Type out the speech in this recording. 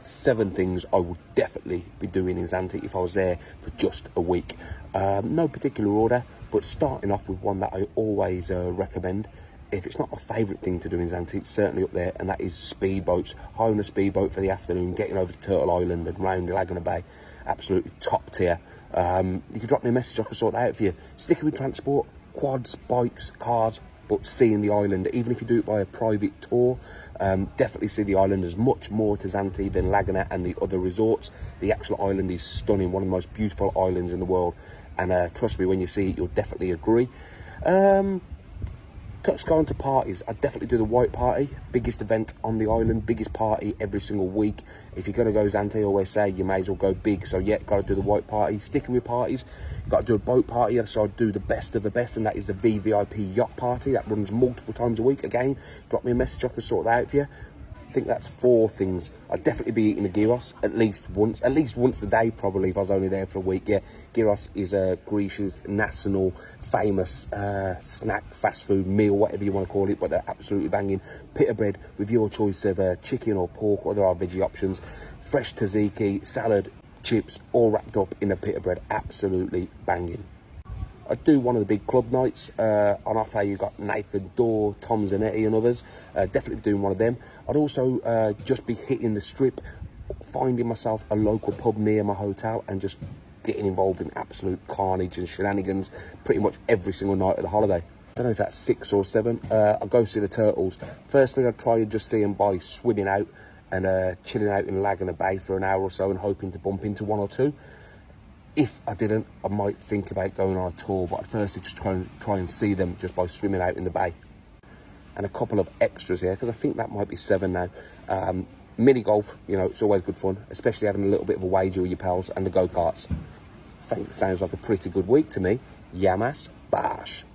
7 things I would definitely be doing in Zante if I was there for just a week. No particular order, but starting off with one that I always recommend. If it's not my favourite thing to do in Zante, it's certainly up there, and that is speedboats. Hiring a speedboat for the afternoon, getting over to Turtle Island and round Laguna Bay. Absolutely top tier. You can drop me a message, I can sort that out for you. Sticking with transport, quads, bikes, cars, but seeing the island, even if you do it by a private tour, definitely see the island. There's much more to Zante than Laguna and the other resorts. The actual island is stunning, one of the most beautiful islands in the world, and trust me, when you see it, you'll definitely agree. Let's go on to parties. I'd definitely do the white party. Biggest event on the island, biggest party every single week. If you're going to go Zante, I always say you may as well go big. So yeah, got to do the white party. Sticking with parties, you've got to do a boat party. So I'd do the best of the best, and that is the VVIP yacht party. That runs multiple times a week. Again, drop me a message, I can sort that out for you. I think that's 4 things. I'd definitely be eating a gyros at least once a day, probably, if I was only there for a week. Yeah, gyros is Greece's national famous snack, fast food meal, whatever you want to call it, but they're absolutely banging. Pita bread with your choice of chicken or pork, or there are veggie options. Fresh tzatziki, salad, chips, all wrapped up in a pita bread. Absolutely banging. I'd do one of the big club nights. On offer, you've got Nathan Dorr, Tom Zanetti and others. Definitely doing one of them. I'd also just be hitting the strip, finding myself a local pub near my hotel and just getting involved in absolute carnage and shenanigans pretty much every single night of the holiday. I don't know if that's 6 or 7. I'll go see the turtles. Firstly, I'd try and just see them by swimming out and chilling out in Laguna Bay for an hour or so and hoping to bump into 1 or 2. If I didn't, I might think about going on a tour, but I'd firstly just try and see them just by swimming out in the bay. And a couple of extras here, because I think that might be 7 now. Mini golf, you know, it's always good fun, especially having a little bit of a wager with your pals, and the go-karts. I think it sounds like a pretty good week to me. Yamas Bash.